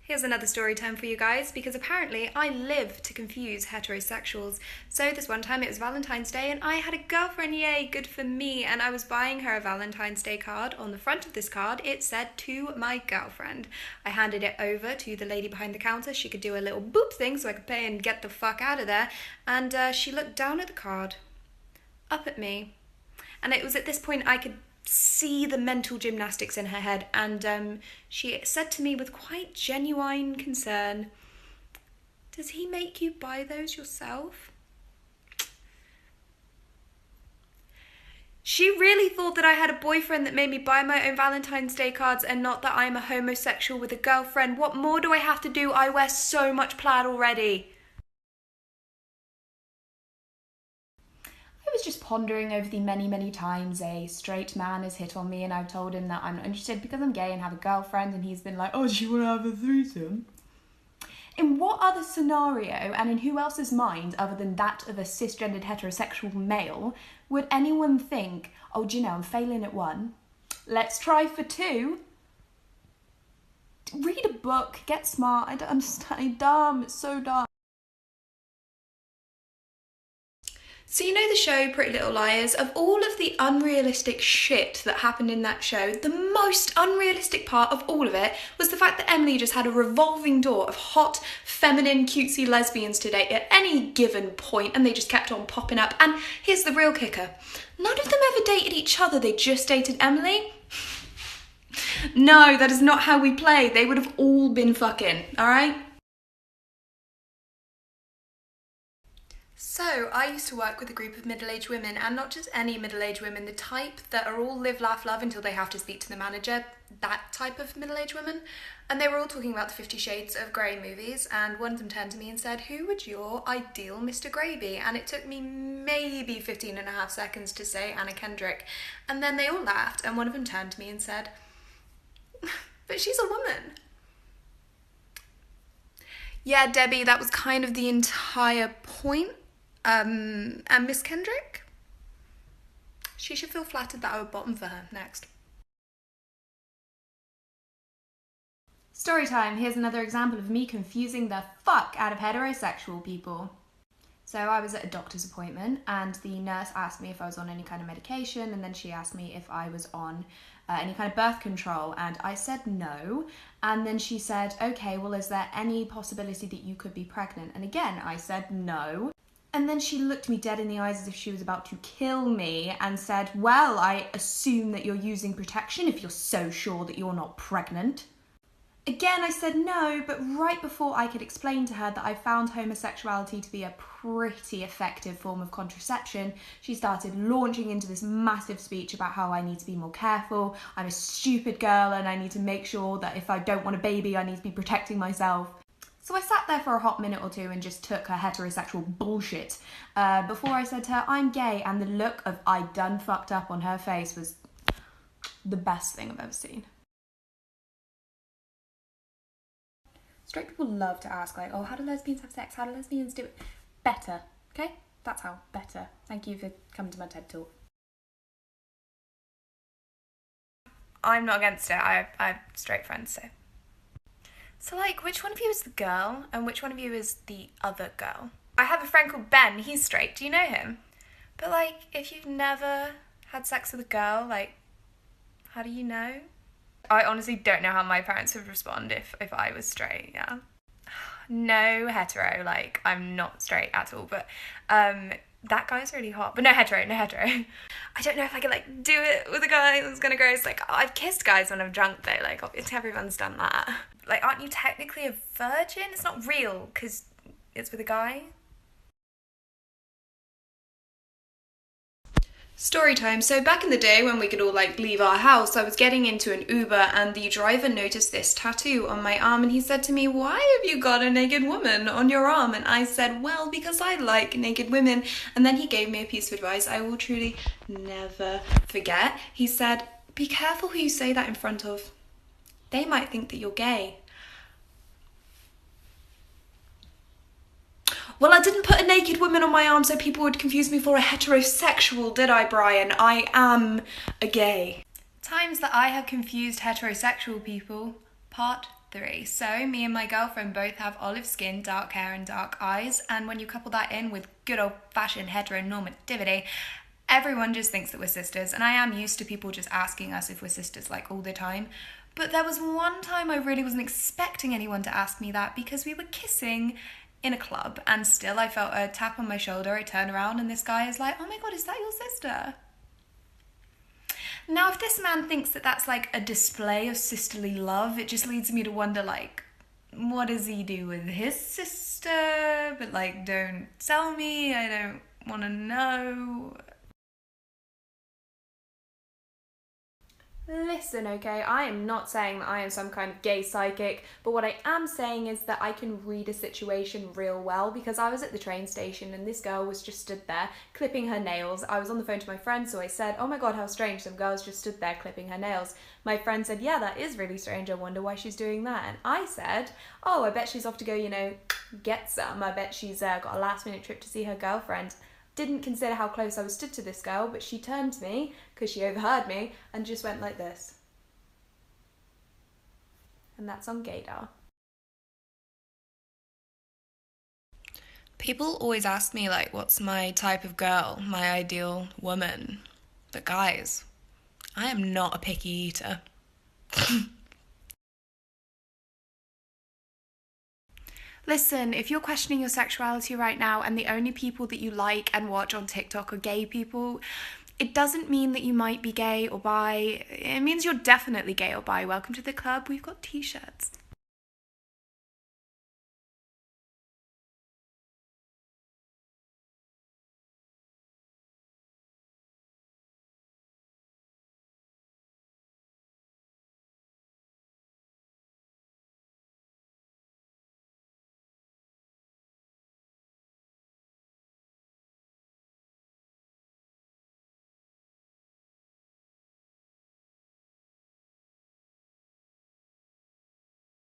Here's another story time for you guys, because apparently I live to confuse heterosexuals. So this one time it was Valentine's Day and I had a girlfriend, yay, good for me, and I was buying her a Valentine's Day card. On the front of this card it said, "To my girlfriend." I handed it over to the lady behind the counter. She could do a little boop thing so I could pay and get the fuck out of there, and she looked down at the card, up at me, and it was at this point I could see the mental gymnastics in her head, and she said to me with quite genuine concern, "Does he make you buy those yourself?" She really thought that I had a boyfriend that made me buy my own Valentine's Day cards, and not that I'm a homosexual with a girlfriend. What more do I have to do? I wear so much plaid already. I was just pondering over the many times a straight man has hit on me and I've told him that I'm not interested because I'm gay and have a girlfriend, and he's been like, "Oh, do you want to have a threesome?" In what other scenario, and in who else's mind other than that of a cisgendered heterosexual male, would anyone think, "Oh, do you know, I'm failing at one, let's try for two"? Read a book, get smart. I don't understand. Dumb, it's so dumb. So you know the show Pretty Little Liars? Of all of the unrealistic shit that happened in that show, the most unrealistic part of all of it was the fact that Emily just had a revolving door of hot, feminine, cutesy lesbians to date at any given point, and they just kept on popping up. And here's the real kicker. None of them ever dated each other, they just dated Emily. No, that is not how we play. They would have all been fucking, alright? So, I used to work with a group of middle-aged women, and not just any middle-aged women, the type that are all live, laugh, love until they have to speak to the manager, that type of middle-aged women. And they were all talking about the 50 Shades of Grey movies, and one of them turned to me and said, "Who would your ideal Mr. Grey be?" And it took me maybe 15 and a half seconds to say Anna Kendrick. And then they all laughed, and one of them turned to me and said, "But she's a woman." Yeah, Debbie, that was kind of the entire point. And Miss Kendrick? She should feel flattered that I would bottom for her next. Story time. Here's another example of me confusing the fuck out of heterosexual people. So I was at a doctor's appointment and the nurse asked me if I was on any kind of medication, and then she asked me if I was on any kind of birth control, and I said no. And then she said, "Okay, well, is there any possibility that you could be pregnant?" And again, I said no. And then she looked me dead in the eyes as if she was about to kill me and said, "Well, I assume that you're using protection if you're so sure that you're not pregnant." Again, I said no, but right before I could explain to her that I found homosexuality to be a pretty effective form of contraception, she started launching into this massive speech about how I need to be more careful, I'm a stupid girl, and I need to make sure that if I don't want a baby, I need to be protecting myself. So I sat there for a hot minute or two and just took her heterosexual bullshit before I said to her, "I'm gay," and the look of "I done fucked up" on her face was the best thing I've ever seen. Straight people love to ask, like, "Oh, how do lesbians have sex? How do lesbians do it?" Better, okay? That's how, better. Thank you for coming to my TED Talk. I'm not against it. I have straight friends, so. So, like, which one of you is the girl and which one of you is the other girl? I have a friend called Ben, he's straight, do you know him? But, like, if you've never had sex with a girl, like, how do you know? I honestly don't know how my parents would respond if I was straight, yeah. No hetero, like, I'm not straight at all, but, that guy's really hot, but no hetero. I don't know if I could, like, do it with a guy that's gonna gross. Like, I've kissed guys when I'm drunk, though, like, obviously everyone's done that. Like, aren't you technically a virgin? It's not real, because it's with a guy. Story time. So back in the day when we could all like leave our house, I was getting into an Uber and the driver noticed this tattoo on my arm and he said to me, "Why have you got a naked woman on your arm?" And I said, "Well, because I like naked women." And then he gave me a piece of advice I will truly never forget. He said, "Be careful who you say that in front of. They might think that you're gay." Well, I didn't put a naked woman on my arm so people would confuse me for a heterosexual, did I, Brian? I am a gay. Times that I have confused heterosexual people, part 3. So me and my girlfriend both have olive skin, dark hair and dark eyes, and when you couple that in with good old-fashioned heteronormativity, everyone just thinks that we're sisters. And I am used to people just asking us if we're sisters like all the time. But there was one time I really wasn't expecting anyone to ask me that, because we were kissing in a club and still I felt a tap on my shoulder. I turn around and this guy is like, "Oh my God, is that your sister?" Now, if this man thinks that that's like a display of sisterly love, it just leads me to wonder, like, what does he do with his sister? But like, don't tell me, I don't want to know. Listen, okay, I am not saying that I am some kind of gay psychic, but what I am saying is that I can read a situation real well, because I was at the train station and this girl was just stood there clipping her nails. I was on the phone to my friend, so I said, "Oh my God, how strange, some girl's just stood there clipping her nails." My friend said, "Yeah, that is really strange, I wonder why she's doing that." And I said, "Oh, I bet she's off to go, get some. I bet she's got a last minute trip to see her girlfriend." Didn't consider how close I was stood to this girl, but she turned to me, because she overheard me, and just went like this. And that's on gaydar. People always ask me, like, what's my type of girl, my ideal woman. But guys, I am not a picky eater. Listen, if you're questioning your sexuality right now and the only people that you like and watch on TikTok are gay people, it doesn't mean that you might be gay or bi. It means you're definitely gay or bi. Welcome to the club. We've got t-shirts.